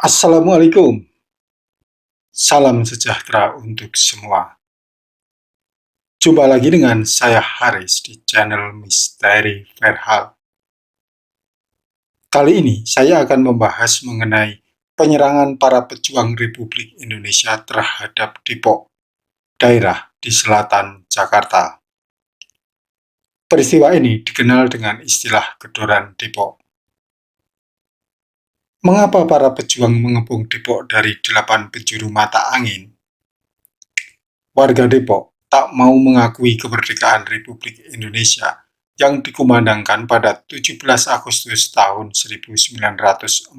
Assalamualaikum, salam sejahtera untuk semua. Jumpa lagi dengan saya Haris di channel Misteri Verhal. Kali ini saya akan membahas mengenai penyerangan para pejuang Republik Indonesia terhadap Depok, daerah di selatan Jakarta. Peristiwa ini dikenal dengan istilah Gedoran Depok. Mengapa para pejuang mengepung Depok dari 8 penjuru mata angin? Warga Depok tak mau mengakui kemerdekaan Republik Indonesia yang dikumandangkan pada 17 Agustus tahun 1945.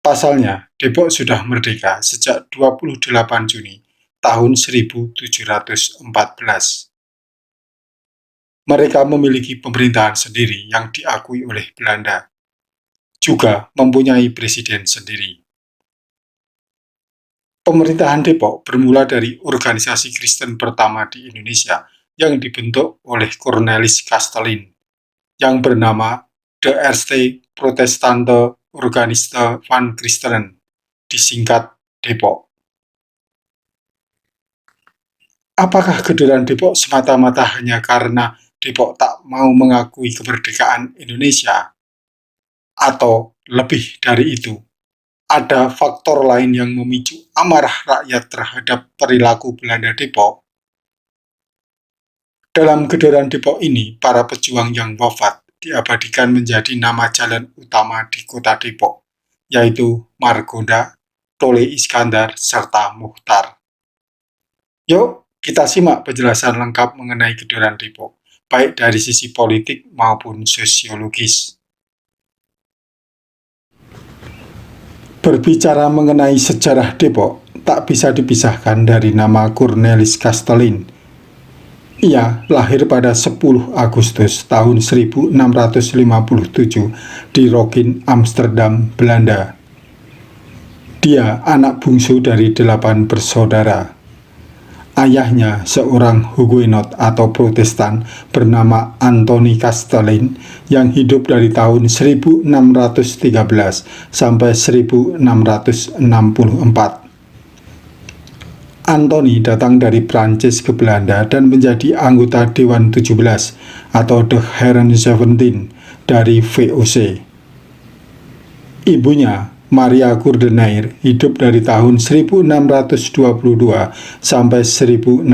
Pasalnya, Depok sudah merdeka sejak 28 Juni tahun 1714. Mereka memiliki pemerintahan sendiri yang diakui oleh Belanda, juga mempunyai presiden sendiri. Pemerintahan Depok bermula dari organisasi Kristen pertama di Indonesia yang dibentuk oleh Cornelis Kastelin yang bernama De Eerste Protestante Organiste van Christenen, disingkat Depok. Apakah Gedoran Depok semata-mata hanya karena Depok tak mau mengakui kemerdekaan Indonesia? Atau lebih dari itu? Ada faktor lain yang memicu amarah rakyat terhadap perilaku Belanda Depok? Dalam Gedoran Depok ini, para pejuang yang wafat diabadikan menjadi nama jalan utama di kota Depok, yaitu Margonda, Tole Iskandar, serta Muchtar. Yuk, kita simak penjelasan lengkap mengenai Gedoran Depok, baik dari sisi politik maupun sosiologis. Berbicara mengenai sejarah Depok, tak bisa dipisahkan dari nama Cornelis Kastelin. Ia lahir pada 10 Agustus tahun 1657 di Rokin, Amsterdam, Belanda. Dia anak bungsu dari 8 bersaudara. Ayahnya seorang Huguenot atau Protestan bernama Anthony Kastelin yang hidup dari tahun 1613 sampai 1664. Anthony datang dari Prancis ke Belanda dan menjadi anggota Dewan 17 atau The Heren 17 dari VOC. Ibunya, Maria Goerdenaer, hidup dari tahun 1622 sampai 1660.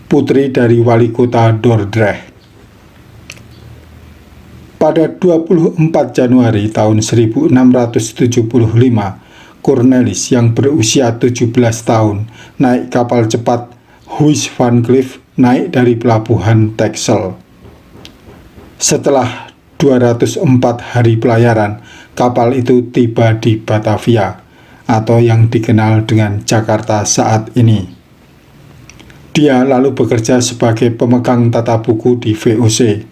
Putri dari wali kota Dordrecht. Pada 24 Januari tahun 1675, Cornelis yang berusia 17 tahun naik kapal cepat Huis van Cleef naik dari pelabuhan Texel. Setelah 204 hari pelayaran, kapal itu tiba di Batavia, atau yang dikenal dengan Jakarta saat ini. Dia lalu bekerja sebagai pemegang tata buku di VOC.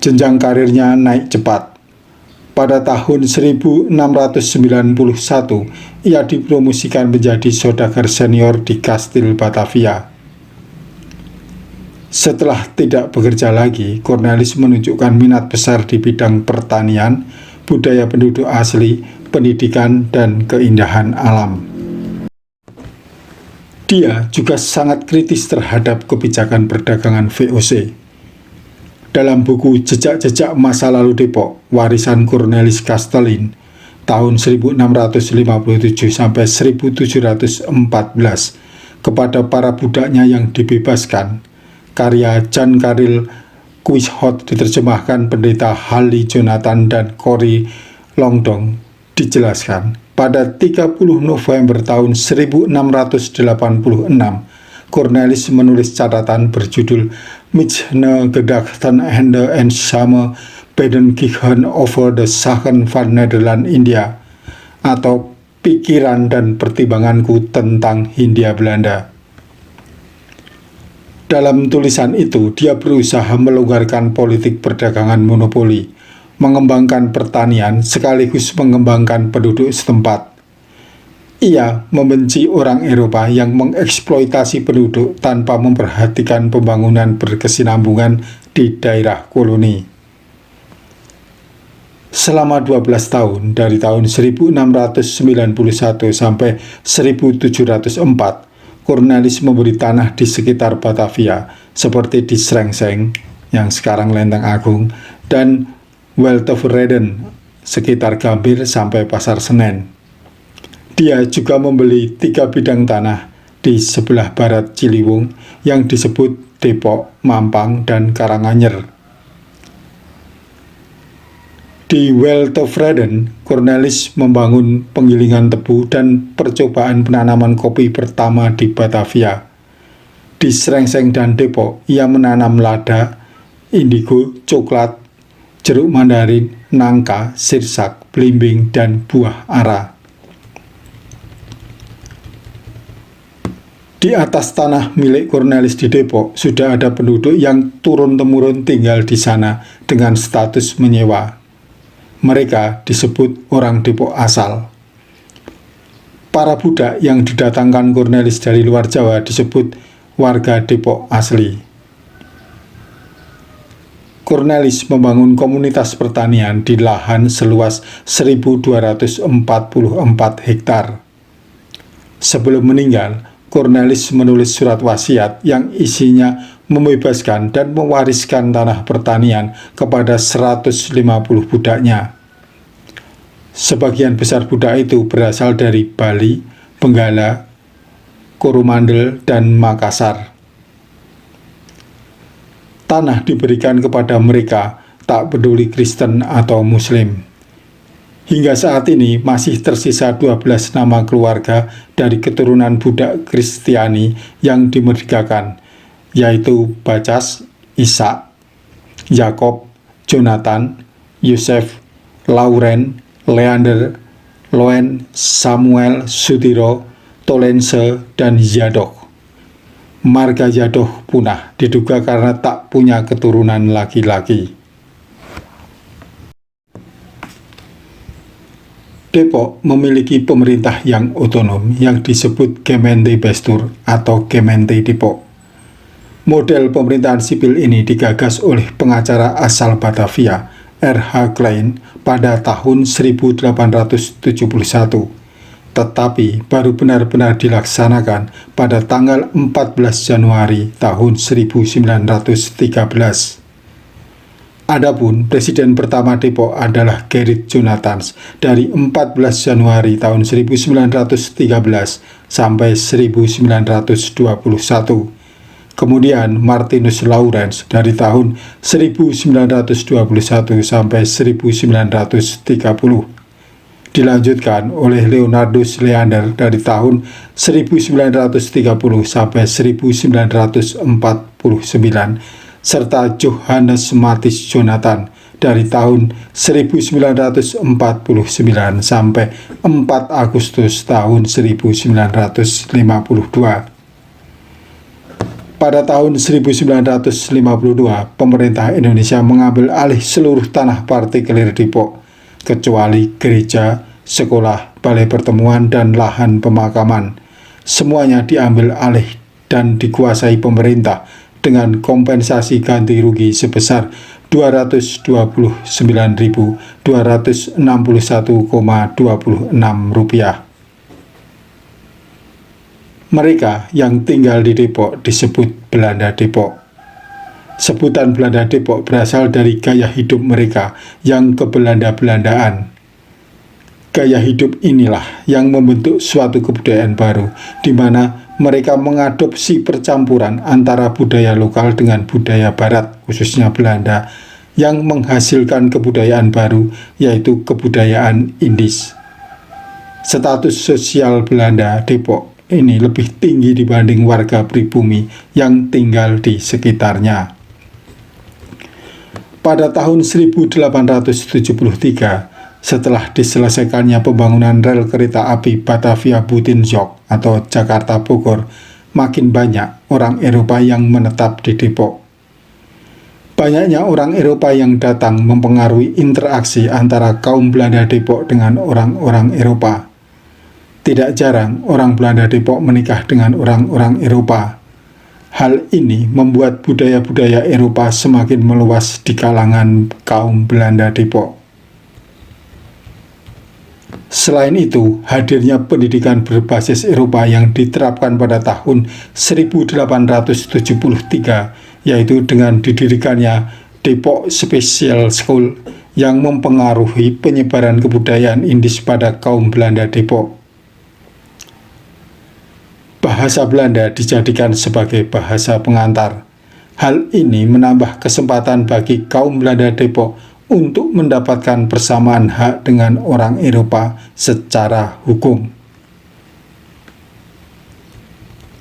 Jenjang karirnya naik cepat. Pada tahun 1691, ia dipromosikan menjadi saudagar senior di Kastil Batavia. Setelah tidak bekerja lagi, Cornelis menunjukkan minat besar di bidang pertanian, budaya penduduk asli, pendidikan, dan keindahan alam. Dia juga sangat kritis terhadap kebijakan perdagangan VOC. Dalam buku Jejak-jejak Masa Lalu Depok, warisan Cornelis Kastelin, tahun 1657 sampai 1714, kepada para budaknya yang dibebaskan, karya Jan Karel Quixote diterjemahkan pendeta Hallie Jonathan dan Corey Longdon, dijelaskan, pada 30 November tahun 1686, Cornelis menulis catatan berjudul Meine Gedachten en de eenzame Bedenkingen over the Zaken van Nederland India, atau pikiran dan pertimbanganku tentang Hindia Belanda. Dalam tulisan itu, dia berusaha melonggarkan politik perdagangan monopoli, mengembangkan pertanian sekaligus mengembangkan penduduk setempat. Ia membenci orang Eropa yang mengeksploitasi penduduk tanpa memperhatikan pembangunan berkesinambungan di daerah koloni. Selama 12 tahun, dari tahun 1691 sampai 1704, Cornelis memberi tanah di sekitar Batavia, seperti di Srengseng, yang sekarang Lenteng Agung, dan Weltevreden, sekitar Gambir sampai Pasar Senen. Dia juga membeli 3 bidang tanah di sebelah barat Ciliwung yang disebut Depok, Mampang, dan Karanganyar. Di Weltevreden, Cornelis membangun penggilingan tebu dan percobaan penanaman kopi pertama di Batavia. Di Srengseng dan Depok, ia menanam lada, indigo, coklat, jeruk mandarin, nangka, sirsak, belimbing, dan buah ara. Di atas tanah milik Cornelis di Depok, sudah ada penduduk yang turun-temurun tinggal di sana dengan status menyewa. Mereka disebut orang Depok asal. Para budak yang didatangkan Cornelis dari luar Jawa disebut warga Depok asli. Cornelis membangun komunitas pertanian di lahan seluas 1.244 hektar. Sebelum meninggal, Cornelis menulis surat wasiat yang isinya membebaskan dan mewariskan tanah pertanian kepada 150 budaknya. Sebagian besar budak itu berasal dari Bali, Benggala, Coromandel, dan Makassar. Tanah diberikan kepada mereka, tak peduli Kristen atau Muslim. Hingga saat ini masih tersisa 12 nama keluarga dari keturunan budak Kristiani yang dimerdekakan, yaitu Bacas, Ishak, Yakob, Jonathan, Yosef, Lauren, Leander, Loen, Samuel, Sudiro, Tolense, dan Yadoh. Marga Yadoh punah, diduga karena tak punya keturunan laki-laki. Depok memiliki pemerintah yang otonom yang disebut Gemeentebestur atau Gemeente Depok. Model pemerintahan sipil ini digagas oleh pengacara asal Batavia, R.H. Klein, pada tahun 1871, tetapi baru benar-benar dilaksanakan pada tanggal 14 Januari tahun 1913. Adapun presiden pertama Depok adalah Gerrit Jonathans dari 14 Januari tahun 1913 sampai 1921. Kemudian Martinus Lawrence dari tahun 1921 sampai 1930. Dilanjutkan oleh Leonardus Leander dari tahun 1930 sampai 1949. Serta Johannes Matthies Jonathan dari tahun 1949 sampai 4 Agustus tahun 1952. Pada tahun 1952, pemerintah Indonesia mengambil alih seluruh tanah partikelir Depok, kecuali gereja, sekolah, balai pertemuan, dan lahan pemakaman. Semuanya diambil alih dan dikuasai pemerintah dengan kompensasi ganti rugi sebesar Rp229.261,26. Mereka yang tinggal di Depok disebut Belanda Depok. Sebutan Belanda Depok berasal dari gaya hidup mereka yang kebelanda-belandaan. Gaya hidup inilah yang membentuk suatu kebudayaan baru, di mana mereka mengadopsi percampuran antara budaya lokal dengan budaya barat, khususnya Belanda, yang menghasilkan kebudayaan baru, yaitu kebudayaan Indis. Status sosial Belanda Depok ini lebih tinggi dibanding warga pribumi yang tinggal di sekitarnya. Pada tahun 1873, setelah diselesaikannya pembangunan rel kereta api Batavia-Butinjok atau Jakarta-Bogor, makin banyak orang Eropa yang menetap di Depok. Banyaknya orang Eropa yang datang mempengaruhi interaksi antara kaum Belanda Depok dengan orang-orang Eropa. Tidak jarang orang Belanda Depok menikah dengan orang-orang Eropa. Hal ini membuat budaya-budaya Eropa semakin meluas di kalangan kaum Belanda Depok. Selain itu, hadirnya pendidikan berbasis Eropa yang diterapkan pada tahun 1873, yaitu dengan didirikannya Depok Special School yang mempengaruhi penyebaran kebudayaan Indis pada kaum Belanda Depok. Bahasa Belanda dijadikan sebagai bahasa pengantar. Hal ini menambah kesempatan bagi kaum Belanda Depok untuk mendapatkan persamaan hak dengan orang Eropa secara hukum.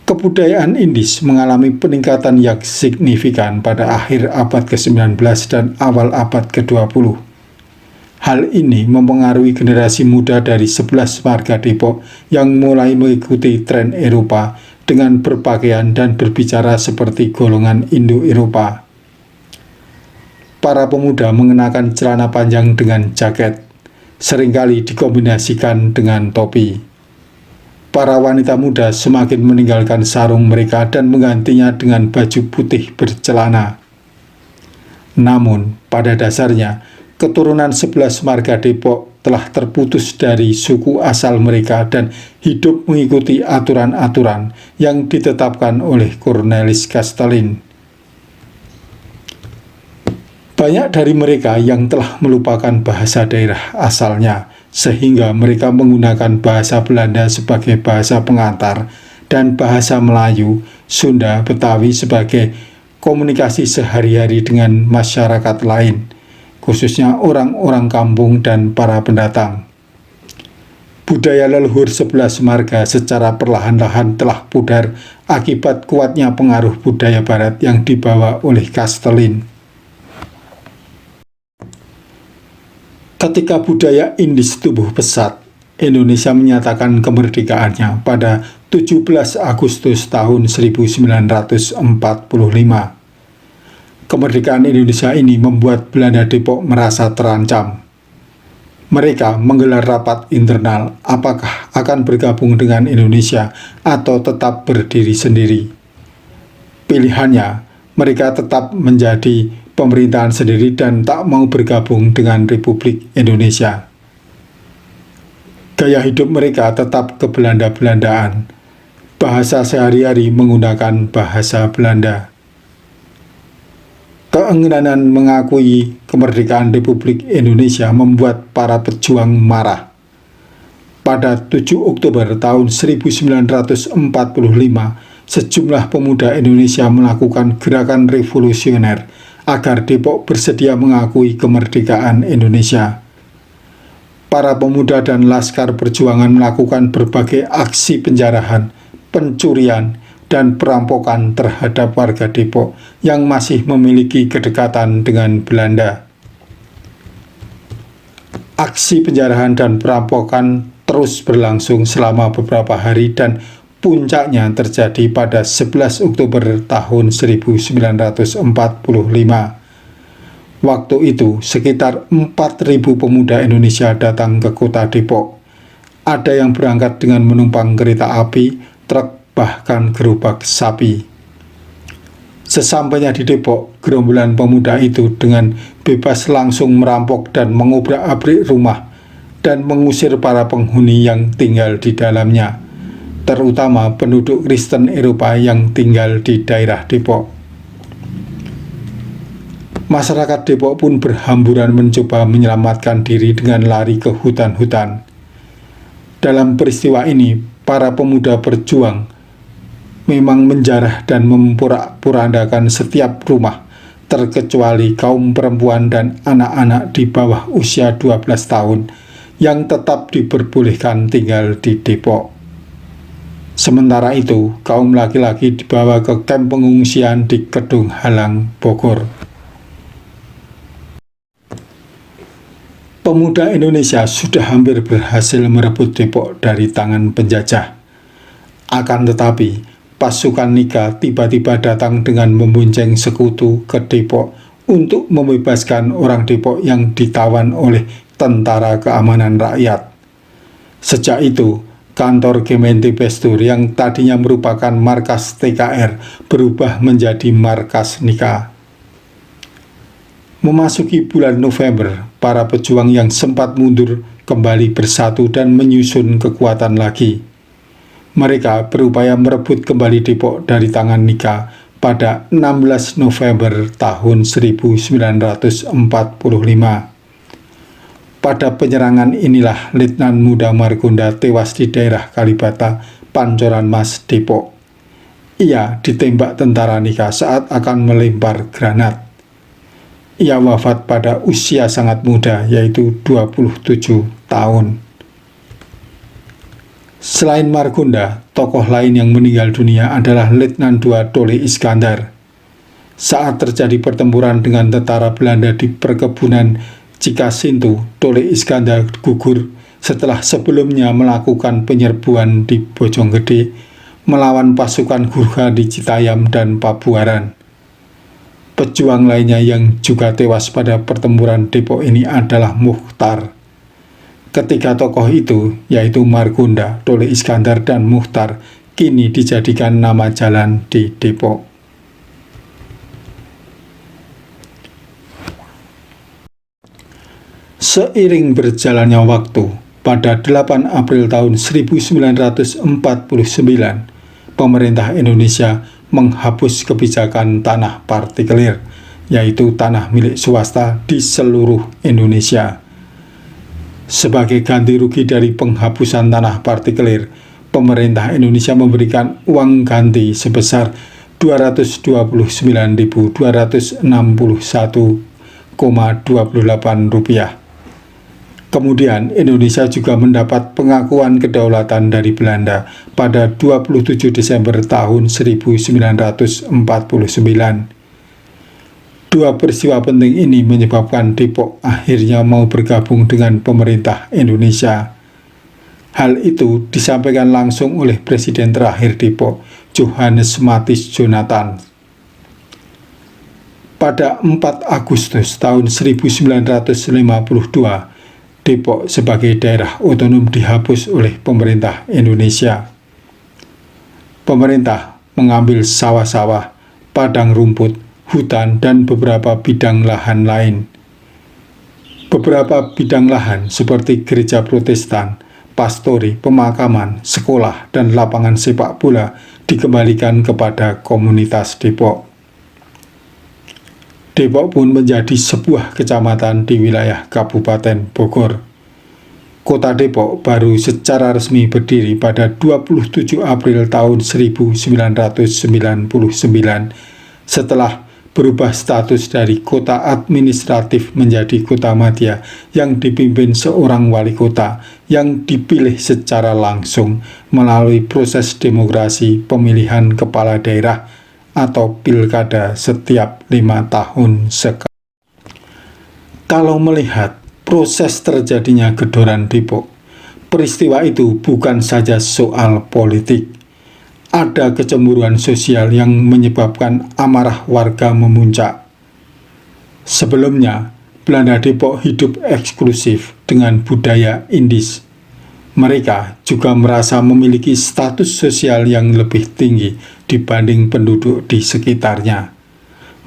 Kebudayaan Indis mengalami peningkatan yang signifikan pada akhir abad ke-19 dan awal abad ke-20. Hal ini mempengaruhi generasi muda dari 11 warga Depok yang mulai mengikuti tren Eropa dengan berpakaian dan berbicara seperti golongan Indo-Eropa. Para pemuda mengenakan celana panjang dengan jaket, seringkali dikombinasikan dengan topi. Para wanita muda semakin meninggalkan sarung mereka dan menggantinya dengan baju putih bercelana. Namun, pada dasarnya, keturunan 11 marga Depok telah terputus dari suku asal mereka dan hidup mengikuti aturan-aturan yang ditetapkan oleh Cornelis Castellin. Banyak dari mereka yang telah melupakan bahasa daerah asalnya, sehingga mereka menggunakan bahasa Belanda sebagai bahasa pengantar dan bahasa Melayu, Sunda, Betawi sebagai komunikasi sehari-hari dengan masyarakat lain, khususnya orang-orang kampung dan para pendatang. Budaya leluhur 11 marga secara perlahan-lahan telah pudar akibat kuatnya pengaruh budaya barat yang dibawa oleh Castellin. Ketika budaya Indis tumbuh pesat, Indonesia menyatakan kemerdekaannya pada 17 Agustus tahun 1945. Kemerdekaan Indonesia ini membuat Belanda Depok merasa terancam. Mereka menggelar rapat internal apakah akan bergabung dengan Indonesia atau tetap berdiri sendiri. Pilihannya, mereka tetap menjadi pemerintahan sendiri dan tak mau bergabung dengan Republik Indonesia. Gaya hidup mereka tetap kebelanda-belandaan. Bahasa sehari-hari menggunakan bahasa Belanda. Keinginan mengakui kemerdekaan Republik Indonesia membuat para pejuang marah. Pada 7 Oktober tahun 1945, sejumlah pemuda Indonesia melakukan gerakan revolusioner agar Depok bersedia mengakui kemerdekaan Indonesia. Para pemuda dan laskar perjuangan melakukan berbagai aksi penjarahan, pencurian, dan perampokan terhadap warga Depok yang masih memiliki kedekatan dengan Belanda. Aksi penjarahan dan perampokan terus berlangsung selama beberapa hari dan puncaknya terjadi pada 11 Oktober tahun 1945. Waktu itu, sekitar 4.000 pemuda Indonesia datang ke kota Depok. Ada yang berangkat dengan menumpang kereta api, truk, bahkan gerobak sapi. Sesampainya di Depok, gerombolan pemuda itu dengan bebas langsung merampok dan mengobrak-abrik rumah dan mengusir para penghuni yang tinggal di dalamnya, terutama penduduk Kristen Eropa yang tinggal di daerah Depok. Masyarakat Depok pun berhamburan mencoba menyelamatkan diri dengan lari ke hutan-hutan. Dalam peristiwa ini, para pemuda berjuang memang menjarah dan memporak-porandakan setiap rumah, terkecuali kaum perempuan dan anak-anak di bawah usia 12 tahun yang tetap diperbolehkan tinggal di Depok. Sementara itu, kaum laki-laki dibawa ke kamp pengungsian di Kedung Halang, Bogor. Pemuda Indonesia sudah hampir berhasil merebut Depok dari tangan penjajah. Akan tetapi, pasukan Nika tiba-tiba datang dengan membonceng sekutu ke Depok untuk membebaskan orang Depok yang ditawan oleh Tentara Keamanan Rakyat. Sejak itu, kantor Kementipestur yang tadinya merupakan markas TKR berubah menjadi markas Nika. Memasuki bulan November, para pejuang yang sempat mundur kembali bersatu dan menyusun kekuatan lagi. Mereka berupaya merebut kembali Depok dari tangan Nika pada 16 November tahun 1945. Pada penyerangan inilah Letnan Muda Margonda tewas di daerah Kalibata, Pancoran Mas, Depok. Ia ditembak tentara Nika saat akan melempar granat. Ia wafat pada usia sangat muda, yaitu 27 tahun. Selain Margonda, tokoh lain yang meninggal dunia adalah Letnan II Tole Iskandar. Saat terjadi pertempuran dengan tentara Belanda di perkebunan Cikasintu, Tole Iskandar gugur setelah sebelumnya melakukan penyerbuan di Bojonggede melawan pasukan Gurkha di Citayam dan Pabuaran. Pejuang lainnya yang juga tewas pada pertempuran Depok ini adalah Muchtar. Ketiga tokoh itu, yaitu Margonda, Tole Iskandar, dan Muchtar, kini dijadikan nama jalan di Depok. Seiring berjalannya waktu, pada 8 April tahun 1949, pemerintah Indonesia menghapus kebijakan tanah partikelir, yaitu tanah milik swasta di seluruh Indonesia. Sebagai ganti rugi dari penghapusan tanah partikelir, pemerintah Indonesia memberikan uang ganti sebesar Rp229.261,28. Kemudian Indonesia juga mendapat pengakuan kedaulatan dari Belanda pada 27 Desember tahun 1949. Dua peristiwa penting ini menyebabkan Depok akhirnya mau bergabung dengan pemerintah Indonesia. Hal itu disampaikan langsung oleh Presiden terakhir Depok, Johannes Matthijs Jonathan. Pada 4 Agustus tahun 1952, Depok sebagai daerah otonom dihapus oleh pemerintah Indonesia. Pemerintah mengambil sawah-sawah, padang rumput, hutan, dan beberapa bidang lahan lain. Beberapa bidang lahan seperti gereja Protestan, pastori, pemakaman, sekolah, dan lapangan sepak bola dikembalikan kepada komunitas Depok. Depok pun menjadi sebuah kecamatan di wilayah Kabupaten Bogor. Kota Depok baru secara resmi berdiri pada 27 April tahun 1999 setelah berubah status dari kota administratif menjadi kota madya yang dipimpin seorang wali kota yang dipilih secara langsung melalui proses demokrasi pemilihan kepala daerah atau pilkada setiap 5 tahun sekali. Kalau melihat proses terjadinya gedoran Depok, peristiwa itu bukan saja soal politik. Ada kecemburuan sosial yang menyebabkan amarah warga memuncak. Sebelumnya, Belanda Depok hidup eksklusif dengan budaya Indis. Mereka juga merasa memiliki status sosial yang lebih tinggi dibanding penduduk di sekitarnya.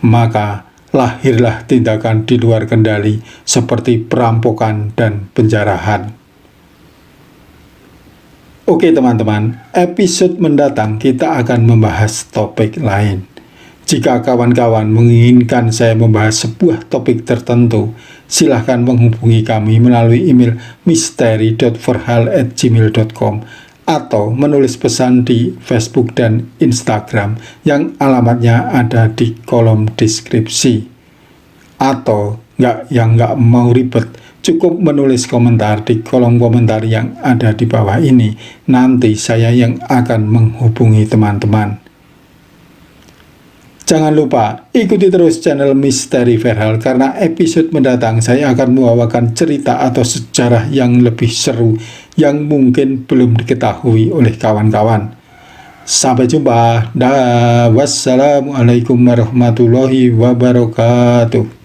Maka lahirlah tindakan di luar kendali seperti perampokan dan penjarahan. Oke teman-teman, episode mendatang kita akan membahas topik lain. Jika kawan-kawan menginginkan saya membahas sebuah topik tertentu, silahkan menghubungi kami melalui email misteri.verhal@gmail.com atau menulis pesan di Facebook dan Instagram yang alamatnya ada di kolom deskripsi. Atau yang nggak mau ribet, cukup menulis komentar di kolom komentar yang ada di bawah ini. Nanti saya yang akan menghubungi teman-teman. Jangan lupa ikuti terus channel Misteri Verhal karena episode mendatang saya akan membawakan cerita atau sejarah yang lebih seru yang mungkin belum diketahui oleh kawan-kawan. Sampai jumpa. Wassalamualaikum warahmatullahi wabarakatuh.